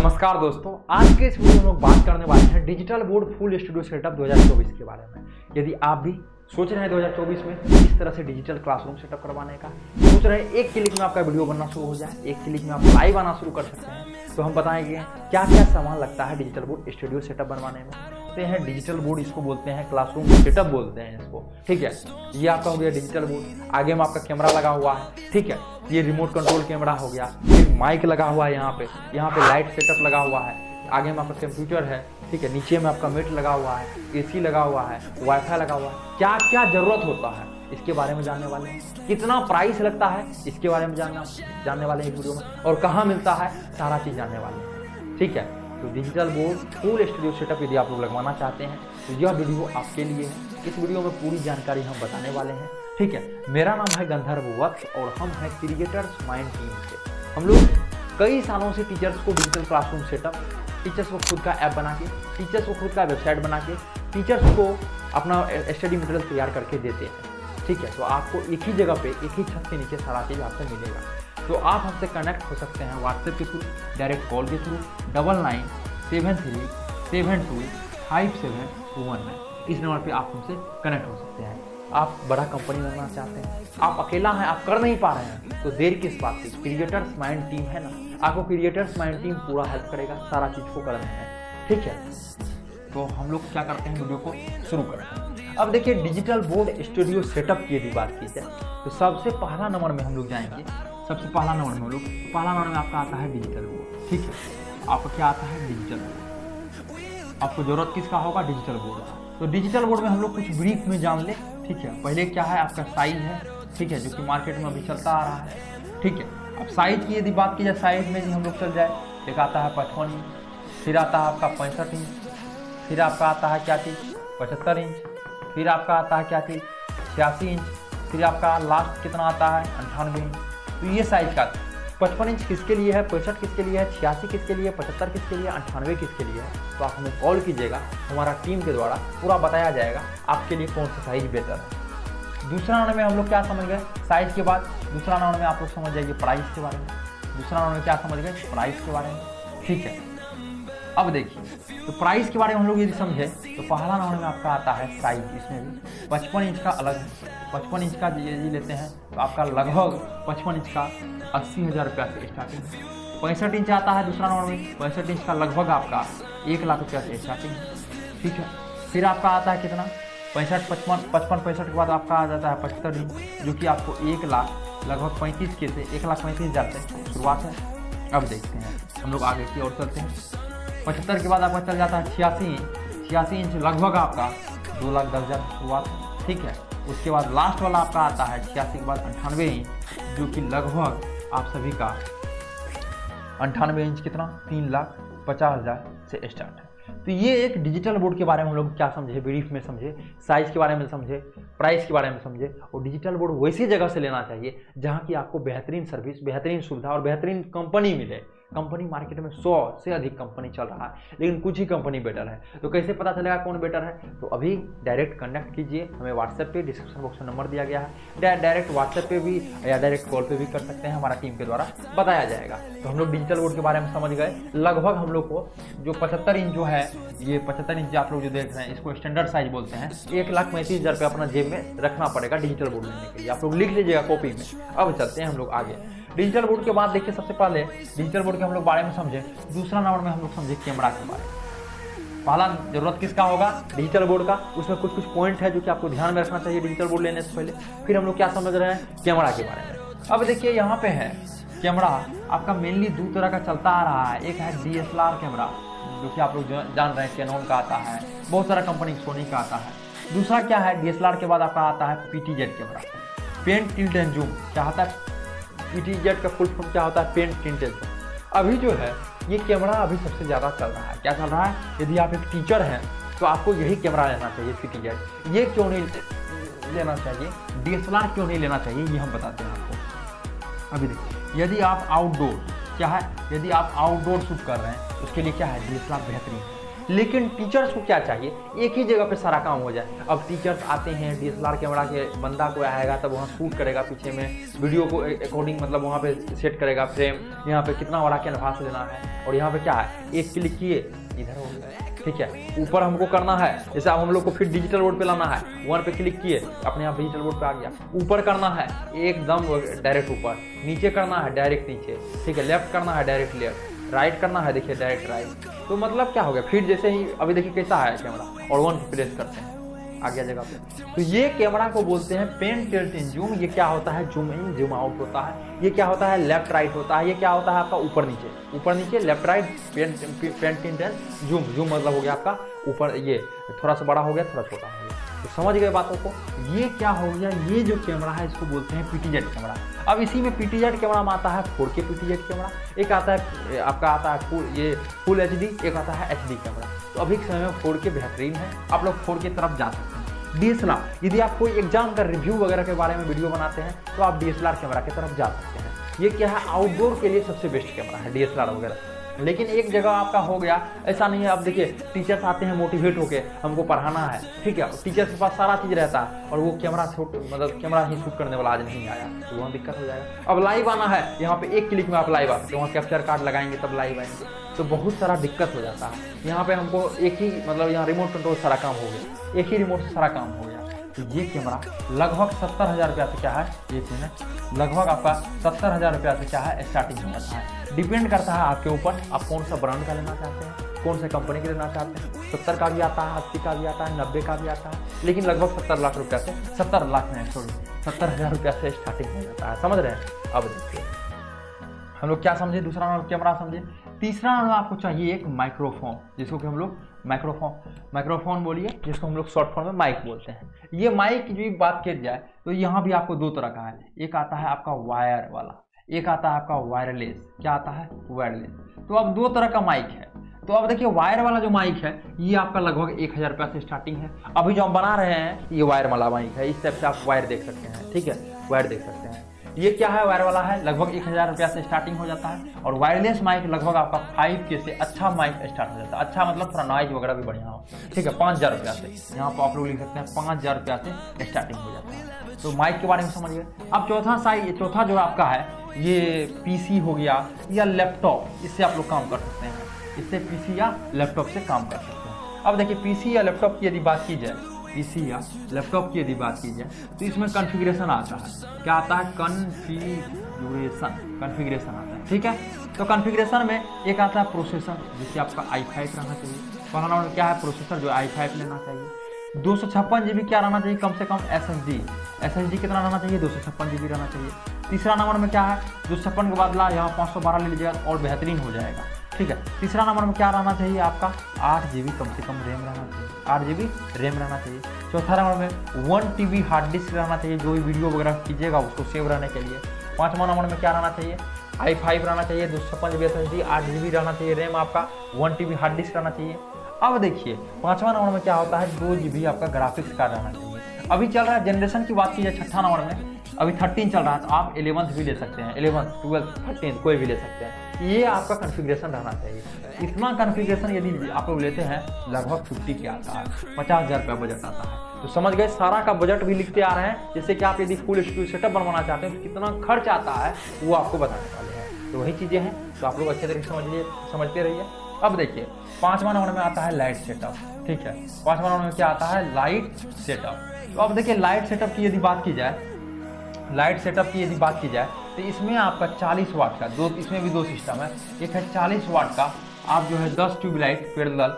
नमस्कार दोस्तों, आज के इस वीडियो में हम लोग बात करने वाले हैं digital board full studio setup 2024 के बारे में। यदि आप भी सोच रहे हैं 2024 में इस तरह से डिजिटल क्लासरूम सेटअप करवाने का, सोच रहे हैं एक क्लिक में आपका वीडियो बनना शुरू हो जाए, एक क्लिक में आप लाइव आना शुरू कर सकते हैं, तो हम बताएंगे क्या क्या सामान लगता है डिजिटल बोर्ड स्टूडियो सेटअप बनवाने में। तो हैं डिजिटल बोर्ड, इसको बोलते हैं क्लासरूम सेटअप बोलते हैं इसको, ठीक है। ये आपका हो गया डिजिटल बोर्ड, आगे में आपका कैमरा लगा हुआ है, ठीक है। ये रिमोट कंट्रोल कैमरा हो गया, फिर माइक लगा हुआ है, यहाँ पे लाइट सेटअप लगा हुआ है, आगे में आपका कंप्यूटर है, ठीक है। नीचे में आपका मेट लगा हुआ है, एसी लगा हुआ है, वाईफाई लगा हुआ है। क्या क्या जरूरत होता है इसके बारे में जानने वाले हैं, कितना प्राइस लगता है इसके बारे में जानने वाले हैं इस वीडियो में, और कहाँ मिलता है सारा चीज़ जानने वाले हैं, ठीक है। तो digital board full studio setup यदि आप लोग लगवाना चाहते हैं तो यह वीडियो आपके लिए है। इस वीडियो में पूरी जानकारी हम बताने वाले हैं, ठीक है। मेरा नाम है गंधर्व वत्स और हम हैं क्रिएटर्स माइंड टीम से। हम लोग कई सालों से टीचर्स को डिजिटल क्लासरूम सेटअप, टीचर्स को खुद का ऐप बना के, टीचर्स को खुद का वेबसाइट बना के, टीचर्स को अपना स्टडी मटेरियल तैयार करके देते हैं, ठीक है। तो आपको एक ही जगह पे, एक ही छत के नीचे सारा चीज़ आपसे मिलेगा। तो आप हमसे कनेक्ट हो सकते हैं व्हाट्सएप के थ्रू, डायरेक्ट कॉल के थ्रू 9973725719। इस नंबर पे आप हमसे कनेक्ट हो सकते हैं। आप बड़ा कंपनी बनना चाहते हैं, आप अकेला हैं, आप कर नहीं पा रहे हैं, तो देर किस बात की, क्रिएटर्स माइंड टीम है ना, आपको क्रिएटर्स माइंड टीम पूरा हेल्प करेगा सारा चीज़ को करने में, ठीक है। तो हम लोग क्या करते हैं, वीडियो को शुरू करते हैं। अब देखिए डिजिटल बोर्ड स्टूडियो सेटअप की यदि बात की जाए तो सबसे पहला नंबर में हम लोग जाएंगे। सबसे पहला नंबर में हम लोग, पहला नंबर में आपका आता है डिजिटल बोर्ड, ठीक है। आपका क्या आता है, डिजिटल बोर्ड। आपको जरूरत किसका होगा, डिजिटल बोर्ड का। तो डिजिटल बोर्ड में हम लोग कुछ ब्रीफ में जान ले, ठीक है। पहले क्या है, आपका साइज है, ठीक है, जो कि मार्केट में अभी चलता आ रहा है, ठीक है। अब साइज की यदि बात की जाए, साइज में भी हम लोग चल जाए, एक आता है 55 इंच, फिर आता है आपका 65 इंच, फिर आपका आता है क्या चीज़ 75 इंच, फिर आपका आता है क्या चीज़ 86 इंच, फिर आपका लास्ट कितना आता है 98 इंच। तो ये साइज का 55 इंच किसके लिए है, 65 किसके लिए है, 86 किसके लिए, 75 किसके लिए, 98 किसके लिए है। तो आप हमें कॉल कीजिएगा, हमारा टीम के द्वारा पूरा बताया जाएगा आपके लिए कौन सा साइज बेहतर है। दूसरा नंबर में हम लोग क्या समझ गए, साइज के बाद दूसरा नंबर में आप लोग समझ जाइए प्राइस के बारे में। दूसरा नंबर में क्या समझ गए, प्राइस के बारे में, ठीक है। अब देखिए तो प्राइस के बारे में हम लोग यदि समझे तो पहला नंबर में आपका आता है साइज। इसमें भी 55 इंच का अलग है, 55 इंच का यदि लेते हैं तो आपका लगभग 55 इंच का 80,000 रुपया से स्टार्टिंग है। 65 इंच आता है दूसरा नंबर में, 65 इंच का लगभग आपका 1 लाख रुपया से स्टार्टिंग है, ठीक है। फिर आपका आता है कितना 55 के बाद आपका आ जाता है 75 इंच, जो कि आपको 1 लाख लगभग 35 के से 1,35,000 से शुरुआत है। अब देखते हैं हम लोग आगे की ओर चलते हैं। 75 के बाद आपका चल जाता है 86 इंच लगभग आपका 2,10,000 शुरुआत है, ठीक है। उसके बाद लास्ट वाला आपका आता है 86 के बाद 98 इंच, जो कि लगभग आप सभी का 98 इंच कितना 3,50,000 से स्टार्ट है। तो ये एक डिजिटल बोर्ड के बारे में हम लोग क्या समझे, ब्रीफ में समझे, साइज के बारे में समझे, प्राइस के बारे में समझे। और डिजिटल बोर्ड वैसी जगह से लेना चाहिए जहाँ की आपको बेहतरीन सर्विस, बेहतरीन सुविधा और बेहतरीन कंपनी मिले। कंपनी मार्केट में 100 से अधिक कंपनी चल रहा है, लेकिन कुछ ही कंपनी बेटर है। तो कैसे पता चलेगा कौन बेटर है, तो अभी डायरेक्ट कनेक्ट कीजिए हमें व्हाट्सएप पे, डिस्क्रिप्शन बॉक्स में नंबर दिया गया है, डायरेक्ट व्हाट्सएप पे भी या डायरेक्ट कॉल पे भी कर सकते हैं, हमारा टीम के द्वारा बताया जाएगा। तो हम लोग डिजिटल बोर्ड के बारे में समझ गए। लगभग हम लोग को जो 75 इंच जो है, ये 75 इंच आप लोग जो देख रहे हैं इसको स्टैंडर्ड साइज बोलते हैं। 1,35,000 रुपया अपना जेब में रखना पड़ेगा डिजिटल बोर्ड लेने के लिए, आप लोग लिख लीजिएगा कॉपी में। अब चलते हैं हम लोग आगे। डिजिटल बोर्ड के बाद देखिए सबसे पहले डिजिटल बोर्ड के हम लोग बारे में समझे। दूसरा नंबर में हम लोग समझे कैमरा के बारे में। पहला जरूरत किसका होगा, डिजिटल बोर्ड का। उसमें कुछ पॉइंट है जो कि आपको ध्यान में रखना चाहिए डिजिटल बोर्ड लेने से पहले। फिर हम लोग क्या समझ रहे हैं, कैमरा के बारे में। अब देखिए यहाँ पे है कैमरा आपका मेनली 2 तरह का चलता आ रहा है। एक है DSLR कैमरा, जो कि आप लोग जान रहे हैं कैनन का आता है, बहुत सारा कंपनी सोनी का आता है। दूसरा क्या है, DSLR के बाद आपका आता है PTZ camera, pan tilt and zoom. क्या होता है PTZ का फुल फॉर्म क्या होता है, पेन टिल्ट एंड जूम। अभी जो है ये कैमरा अभी सबसे ज़्यादा चल रहा है। क्या चल रहा है, यदि आप एक टीचर हैं तो आपको यही कैमरा लेना चाहिए PTZ। ये क्यों नहीं लेना चाहिए, DSLR क्यों नहीं लेना चाहिए, ये हम बताते हैं आपको। अभी देखिए यदि आप आउटडोर, क्या है, यदि आप आउटडोर शूट कर रहे हैं उसके लिए क्या है, DSLR बेहतरीन है। लेकिन टीचर्स को क्या चाहिए, एक ही जगह पे सारा काम हो जाए। अब टीचर्स आते हैं, DSLR कैमरा के बंदा को आएगा, तब वहाँ शूट करेगा, पीछे में वीडियो को अकॉर्डिंग मतलब वहाँ पे सेट करेगा फ्रेम, यहाँ पे कितना बड़ा कैनवास लेना है, और यहाँ पे क्या है, एक क्लिक किए इधर हो गया, ठीक है। ऊपर हमको करना है, जैसे अब हम लोग को फिर डिजिटल बोर्ड पे लाना है, वन पे क्लिक किए अपने आप डिजिटल बोर्ड पे आ गया। ऊपर करना है एकदम डायरेक्ट ऊपर, नीचे करना है डायरेक्ट नीचे, ठीक है। लेफ्ट करना है डायरेक्ट लेफ्ट, राइट करना है देखिए डायरेक्ट राइट। तो मतलब क्या हो गया, फिर जैसे ही अभी देखिए कैसा है कैमरा, और वन पे प्रेस करते हैं आ गया जगह पे। तो ये कैमरा को बोलते हैं पेन टिल्ट इन जूम। ये क्या होता है, जूम इन जूम आउट होता है। ये क्या होता है, लेफ्ट राइट होता है। ये क्या होता है आपका ऊपर नीचे left right, pan tilt and zoom. Zoom मतलब हो गया आपका ऊपर, ये थोड़ा सा बड़ा हो गया, थोड़ा छोटा हो गया। तो समझ गए बातों को। ये क्या हो गया, ये जो कैमरा है इसको बोलते हैं PTZ कैमरा। अब इसी में PTZ कैमरा में आता है 4K PTZ कैमरा, एक आता है आपका आता है फुल HD, एक आता है HD कैमरा। तो अभी के समय में 4K बेहतरीन है, आप लोग 4K तरफ जा सकते हैं। DSLR, यदि आप कोई एग्जाम का रिव्यू वगैरह के बारे में वीडियो बनाते हैं तो आप DSLR कैमरा की तरफ जा सकते हैं। ये क्या है, आउटडोर के लिए सबसे बेस्ट कैमरा है DSLR वगैरह। लेकिन एक जगह आपका हो गया, ऐसा नहीं है। अब देखिए टीचर्स आते हैं मोटिवेट होके, हमको पढ़ाना है, ठीक है, टीचर्स के पास सारा चीज़ रहता है, और वो कैमरा मतलब कैमरा ही शूट करने वाला आज नहीं आया, तो वहाँ दिक्कत हो जाएगा। अब लाइव आना है, यहाँ पे एक क्लिक में आप लाइव आ सकते हो, वहाँ कैप्चर कार्ड लगाएंगे तब लाइव आएंगे, तो बहुत सारा दिक्कत हो जाता है। यहाँ पे हमको एक ही मतलब यहाँ रिमोट कंट्रोल सारा काम हो गया, एक ही रिमोट से सारा काम हो गया। तो ये कैमरा लगभग 70,000 रुपया से क्या है, एक मिनट, लगभग आपका 70,000 रुपया से क्या है स्टार्टिंग हो जाता है। डिपेंड करता है आपके ऊपर, आप कौन सा ब्रांड का लेना चाहते हैं, कौन से कंपनी के लेना चाहते हैं। 70 का भी आता है, 80 का भी आता है, 90 का भी आता है, लेकिन लगभग 70 लाख रुपया से 70,000 रुपया से स्टार्टिंग हो जाता है। समझ रहे हैं। अब देखिए हम लोग क्या समझे, दूसरा कैमरा समझे। तीसरा आपको चाहिए एक माइक्रोफोन, जिसको कि हम लोग माइक्रोफोन बोलिए, जिसको हम लोग शॉर्ट फॉर्म में माइक बोलते हैं। ये माइक की भी बात की जाए तो यहाँ भी आपको दो तरह का है, एक आता है आपका वायर वाला, एक आता है आपका वायरलेस। क्या आता है, वायरलेस। तो अब दो तरह का माइक है। तो अब देखिए वायर वाला जो माइक है ये आपका लगभग 1,000 रुपया से स्टार्टिंग है। अभी जो हम बना रहे हैं ये वायर वाला माइक है, इस टाइप से आप वायर देख सकते हैं, ठीक है, वायर देख सकते हैं। ये क्या है, वायर वाला है, लगभग 1,000 रुपया से स्टार्टिंग हो जाता है। और वायरलेस माइक लगभग आपका 5K से अच्छा माइक स्टार्ट हो जाता है। अच्छा मतलब थोड़ा नॉइज वगैरह भी बढ़िया हो, ठीक है, 5,000 रुपया से। यहाँ पर आप लोग लिख सकते हैं 5,000 रुपया से स्टार्टिंग हो जाता है। तो माइक के बारे में समझिए। अब चौथा जो आपका है ये PC हो गया या लैपटॉप, इससे आप लोग काम कर सकते हैं। इससे PC या लैपटॉप से काम कर सकते हैं। अब देखिए PC या लैपटॉप की यदि बात की जाए, PC या लैपटॉप की यदि बात की जाए तो इसमें कॉन्फ़िगरेशन आता है। क्या आता है, कॉन्फ़िगरेशन आता है, ठीक है। तो कॉन्फ़िगरेशन में एक आता है प्रोसेसर, जिससे आपका i5 रहना चाहिए। पहला नंबर क्या है, प्रोसेसर जो i5 लेना चाहिए। 256 GB क्या रहना चाहिए, कम से कम SSD कितना रहना चाहिए, 256 GB रहना चाहिए। तीसरा नंबर में क्या है, 256 के बदला यहाँ 512 ले लीजिएगा और बेहतरीन हो जाएगा, ठीक है। तीसरा नंबर में क्या रहना चाहिए आपका, 8 GB कम से कम रैम रहना चाहिए, 8 GB रैम रहना चाहिए। चौथा नंबर में 1 TB हार्ड डिस्क रहना चाहिए, जो भी वीडियो वगैरह कीजिएगा उसको सेव रहने के लिए। पाँचवा नंबर में क्या रहना चाहिए, i5 रहना चाहिए, 256 GB SSD, 8 GB रहना चाहिए रैम आपका, 1 TB हार्ड डिस्क रहना चाहिए। अब देखिए पाँचवा नंबर में क्या होता है, 2 GB आपका ग्राफिक्स कार्ड रहना चाहिए। अभी चल रहा है जनरेशन की बात की जाए, छठा नंबर में अभी 13 चल रहा है, तो आप 11th भी ले सकते हैं, 11th 12th 13th कोई भी ले सकते हैं। ये आपका कॉन्फ़िगरेशन रहना चाहिए। इतना कॉन्फ़िगरेशन यदि आप लोग लेते हैं लगभग 50 के आता है, 50,000 रुपया बजट आता है। तो समझ गए, सारा का बजट भी लिखते आ रहे हैं। जैसे कि आप यदि फुल स्टूडियो सेटअप बनवाना चाहते हैं तो कितना खर्च आता है वो आपको बताने वाले हैं। तो वही चीज़ें हैं, तो आप लोग अच्छे तरीके से समझते रहिए। अब देखिए पाँचवा नंबर में आता है लाइट सेटअप, ठीक है। पाँचवा नंबर में क्या आता है, लाइट सेटअप। तो अब देखिए लाइट सेटअप की यदि बात की जाए, तो इसमें आपका 40 वाट का इसमें भी दो सिस्टम है। एक है 40 वाट का, आप जो है 10 ट्यूबलाइट पैरेलल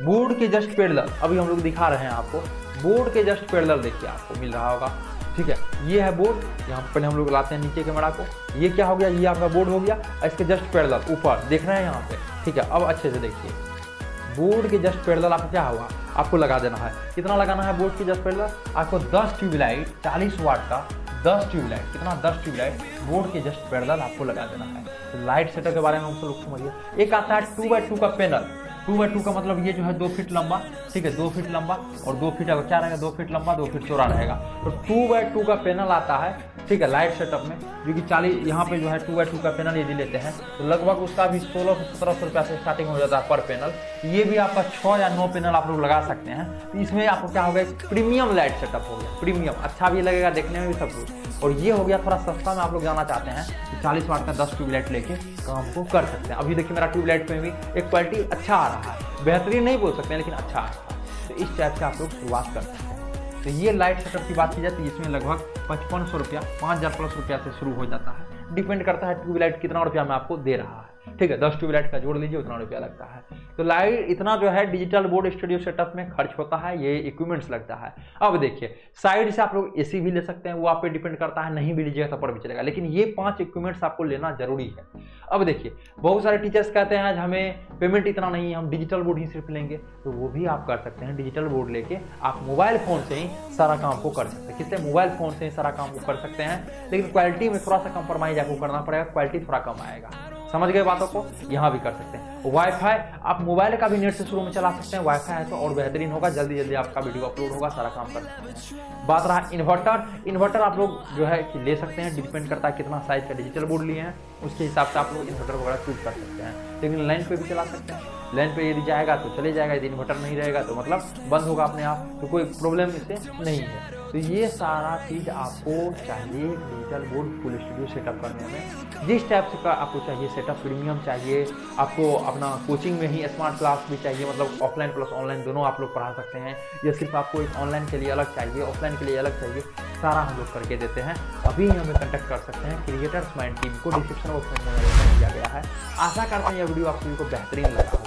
बोर्ड के जस्ट पैरेलल, अभी हम लोग दिखा रहे हैं आपको, बोर्ड के जस्ट पैरेलल देखिए आपको मिल रहा होगा, ठीक है। ये है बोर्ड, यहाँ पहले हम लोग लाते हैं नीचे कैमरा को। ये क्या हो गया, ये आपका बोर्ड हो गया, इसके जस्ट पैरेलल ऊपर देख रहे हैं यहाँ पे, ठीक है। अब अच्छे से देखिए, बोर्ड के जस्ट पैरेलल आपको क्या हुआ, आपको लगा देना है। कितना लगाना है बोर्ड के जस्ट पैरेलल, आपको 10 ट्यूबलाइट 40 वाट का 10 ट्यूबलाइट, कितना 10 ट्यूबलाइट बोर्ड के जस्ट पैरेलल आपको लगा देना है। तो लाइट सेटअप के बारे में हम लोग समझिए। एक आता है 2x2 का पैनल, 2x2 का मतलब ये जो है 2 फीट लंबा, ठीक है, 2 फीट लंबा और 2 फीट क्या रहेगा, 2 फीट लंबा 2 फीट चौड़ा रहेगा। तो 2x2 का पैनल आता है, ठीक है, लाइट सेटअप में, जो कि 40 यहाँ पे जो है 2x2 का पैनल यदि लेते हैं तो लगभग उसका भी 1600-1700 रुपया से स्टार्टिंग हो जाता है पर पैनल। ये भी आपका 6 या 9 पैनल आप लोग लगा सकते हैं। तो इसमें आपको क्या हो गया, प्रीमियम लाइट सेटअप हो गया, प्रीमियम, अच्छा भी लगेगा देखने में भी सब कुछ। और ये हो गया थोड़ा सस्ता में आप लोग जाना चाहते हैं तो 40 वाट का 10 ट्यूबलाइट लेके काम को कर सकते हैं। अभी देखिए मेरा ट्यूबलाइट में भी एक क्वालिटी अच्छा आ रहा है, बेहतरीन नहीं बोल सकते हैं लेकिन अच्छा आ रहा है। तो इस टाइप से आप लोग शुरुआत कर सकते हैं। तो ये लाइट सेटअप की बात की जाए तो इसमें लगभग 5500 रुपया, 5000 प्लस रुपया से शुरू हो जाता है। डिपेंड करता है ट्यूबलाइट कितना रुपया में आपको दे रहा है, ठीक है, 10 ट्यूबलाइट का जोड़ लीजिए उतना रुपया लगता है। तो लाइट इतना जो है डिजिटल बोर्ड स्टूडियो सेटअप में खर्च होता है, ये इक्विपमेंट्स लगता है। अब देखिए साइड से आप लोग एसी भी ले सकते हैं, वो आप पे डिपेंड करता है, नहीं भी लीजिएगा तो पर भी चलेगा, लेकिन ये 5 इक्विपमेंट्स आपको लेना जरूरी है। अब देखिए बहुत सारे टीचर्स कहते हैं हमें पेमेंट इतना नहीं है, हम डिजिटल बोर्ड ही सिर्फ लेंगे, तो वो भी आप कर सकते हैं। डिजिटल बोर्ड लेके आप मोबाइल फोन से ही सारा काम को कर सकते हैं। किससे, मोबाइल फोन से ही सारा काम को कर सकते हैं, लेकिन क्वालिटी में थोड़ा सा कंप्रोमाइज आपको करना पड़ेगा, क्वालिटी थोड़ा कम आएगा। समझ गए बातों को, यहाँ भी कर सकते हैं। वाईफाई आप मोबाइल का भी नेट से शुरू में चला सकते हैं, वाईफाई है तो और बेहतरीन होगा, जल्दी जल्दी आपका वीडियो अपलोड होगा, सारा काम कर सकते हैं। बात रहा इन्वर्टर, इन्वर्टर आप लोग जो है कि ले सकते हैं, डिपेंड करता है कितना साइज का डिजिटल बोर्ड लिए हैं उसके हिसाब से आप लोग इन्वर्टर वगैरह चूज कर सकते हैं। लेकिन लाइन पे भी चला सकते हैं, लाइन पे यदि जाएगा तो चले जाएगा, यदि इन्वर्टर नहीं रहेगा तो मतलब बंद होगा अपने आप, तो कोई प्रॉब्लम इससे नहीं है। तो ये सारा चीज़ आपको चाहिए digital board full studio setup करने में। जिस टाइप से का आपको चाहिए सेटअप, प्रीमियम चाहिए आपको, अपना कोचिंग में ही स्मार्ट क्लास भी चाहिए, मतलब ऑफलाइन प्लस ऑनलाइन दोनों आप लोग पढ़ा सकते हैं, या सिर्फ आपको एक ऑनलाइन के लिए अलग चाहिए, ऑफलाइन के लिए अलग चाहिए, सारा हम लोग करके देते हैं। अभी हमें कॉन्टैक्ट कर सकते हैं क्रिएटर्स माइंड टीम को, डिस्क्रिप्शन बॉक्स में दिया गया है। आशा करते हैं यह वीडियो आप सभी को बेहतरीन लगा।